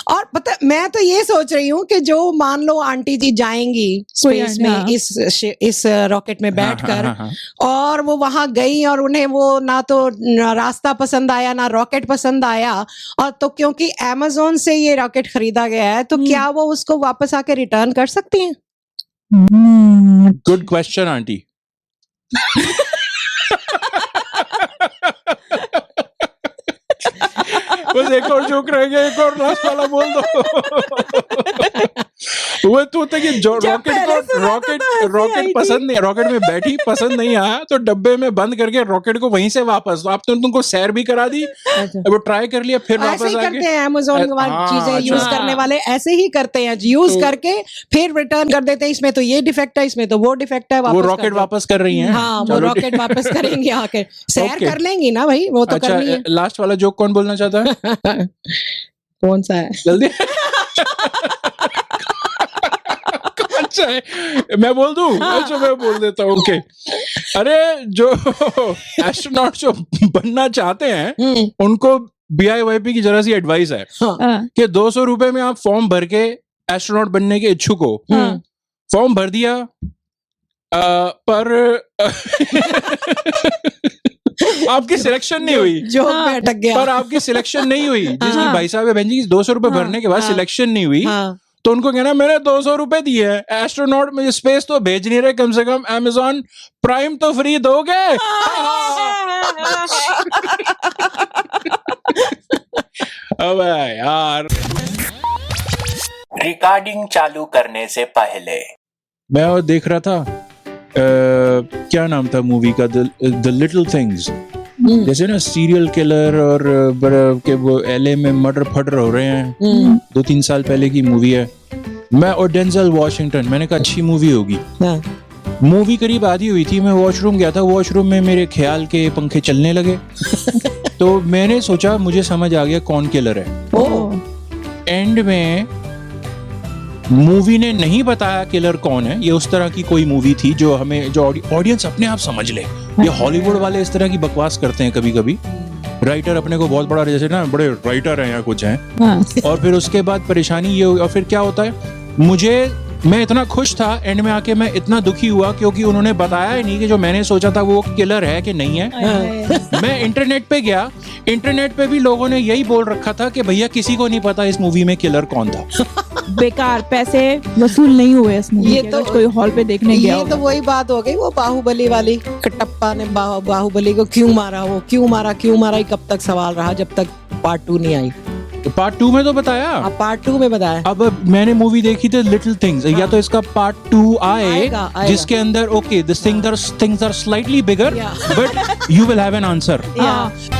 Speaker 4: और पता, मैं तो ये सोच रही हूँ कि जो मान लो आंटी जी जाएंगी स्पेस में
Speaker 2: हाँ।
Speaker 4: इस रॉकेट में बैठकर,
Speaker 1: हाँ, हाँ,
Speaker 4: और वो वहां गई और उन्हें वो ना तो रास्ता पसंद आया ना रॉकेट पसंद आया, और तो क्योंकि अमेज़न से ये रॉकेट खरीदा गया है, तो क्या वो उसको वापस आके रिटर्न कर सकती हैं?
Speaker 1: Good question aunty. बस एक और जोक रह गया, एक और लास्ट वाला बोल दो। वो तो होता है कि जो रॉकेट पसंद नहीं, रॉकेट में बैठी पसंद नहीं आया तो डब्बे में बंद करके रॉकेट को वहीं से वापस, तो आप तो तुमको सैर भी करा दी, वो ट्राई कर लिया, फिर
Speaker 4: ऐसे ही
Speaker 1: वापस
Speaker 4: करते
Speaker 1: आके
Speaker 4: हैं अमेज़न वाली
Speaker 1: हाँ,
Speaker 4: चीजें यूज
Speaker 1: अच्छा।
Speaker 4: करने वाले, ऐसे ही करते हैं, यूज
Speaker 1: तो-
Speaker 4: करके फिर रिटर्न कर देते हैं, इसमें तो ये डिफेक्ट है, इसमें तो वो डिफेक्ट है,
Speaker 1: वो
Speaker 4: वापस कर
Speaker 1: रॉकेट
Speaker 4: दो।
Speaker 1: वापस कर रही हैं।
Speaker 4: हाँ, वो
Speaker 1: चलो,
Speaker 4: रॉकेट वापस करेंगे आके, सैर
Speaker 1: Okay.
Speaker 4: कर लेंगी ना भाई, वो तो
Speaker 1: अच्छा,
Speaker 4: करनी है।
Speaker 1: लास्ट वाला जोक कौन बोलना चाहता है?
Speaker 4: कौन सा है?
Speaker 1: जल्दी। अच्छा है, मैं बोल दूं? अच्छा, मैं बोल देता हूँ। ओके, अरे जो एस्ट्रोनॉट जो बनना चाहते हैं उनको BIYP की जरा सी एडवाइस है
Speaker 2: हाँ।
Speaker 1: कि 200 रुपए में आप फॉर्म भर के एस्ट्रोनॉट बनने के इच्छुक हो,
Speaker 2: हाँ।
Speaker 1: फॉर्म भर दिया, पर आपकी सिलेक्शन नहीं हुई,
Speaker 4: जो
Speaker 2: हाँ।
Speaker 4: बैठ गया।
Speaker 1: पर आपकी सिलेक्शन नहीं हुई, जिसकी
Speaker 2: हाँ।
Speaker 1: भाई साहब बहन जी 200 रुपए
Speaker 2: हाँ।
Speaker 1: भरने के बाद
Speaker 4: हाँ।
Speaker 1: सिलेक्शन नहीं हुई,
Speaker 4: हाँ,
Speaker 1: तो उनको कहना मैंने 200 रुपए दिए हैं, एस्ट्रोनॉट में स्पेस तो भेज नहीं रहे, कम से कम Amazon प्राइम तो फ्री दोगे। अबे यार,
Speaker 3: रिकॉर्डिंग चालू करने से पहले
Speaker 1: मैं और देख रहा था, क्या नाम था मूवी का, द लिटिल थिंग्स, जैसे ना सीरियल किलर और के वो LA में मर्डर फर्डर हो रहे हैं, 2-3 साल पहले की मूवी है। मैं और डेंजल वॉशिंगटन, मैंने कहा अच्छी मूवी होगी।
Speaker 4: हाँ,
Speaker 1: मूवी करीब आधी हुई थी, मैं वॉशरूम गया था, वॉशरूम में मेरे ख्याल के पंखे चलने लगे। तो मैंने सोचा, मुझे समझ आ गया कौन किलर है।
Speaker 2: ओह।
Speaker 1: एंड में मूवी ने नहीं बताया किलर कौन है, ये उस तरह की कोई मूवी थी जो हमें, जो ऑडियंस अपने आप समझ ले। ये हॉलीवुड वाले इस तरह की बकवास करते हैं कभी कभी, राइटर अपने को बहुत बड़ा, जैसे ना बड़े राइटर हैं या कुछ हैं,
Speaker 2: हाँ।
Speaker 1: और फिर उसके बाद परेशानी ये हुई, और फिर क्या होता है, मैं इतना खुश था, एंड में आके मैं इतना दुखी हुआ क्योंकि उन्होंने बताया ही नहीं कि जो मैंने सोचा था वो किलर है कि नहीं है। मैं इंटरनेट पे गया, इंटरनेट पे भी लोगों ने यही बोल रखा था कि भैया किसी को नहीं पता इस मूवी में किलर कौन था।
Speaker 2: बेकार, पैसे वसूल नहीं हुए इस मूवी
Speaker 4: ये
Speaker 2: के,
Speaker 4: तो-
Speaker 2: अगर कोई हॉल पे देखने गया
Speaker 4: ये तो
Speaker 2: होगा।
Speaker 4: वही बात हो गई, वो बाहुबली वाली, कटप्पा ने बाहुबली को क्यों मारा, वो क्यों मारा ही कब तक सवाल रहा, जब तक पार्ट 2 नहीं आई।
Speaker 1: तो पार्ट 2 में तो बताया,
Speaker 4: अब पार्ट 2 में बताया।
Speaker 1: अब मैंने मूवी देखी थी लिटिल थिंग्स, या तो इसका पार्ट 2 आए
Speaker 4: आएगा।
Speaker 1: जिसके अंदर okay this things are slightly bigger,
Speaker 4: Yeah.
Speaker 1: But you will have an answer.
Speaker 4: Yeah.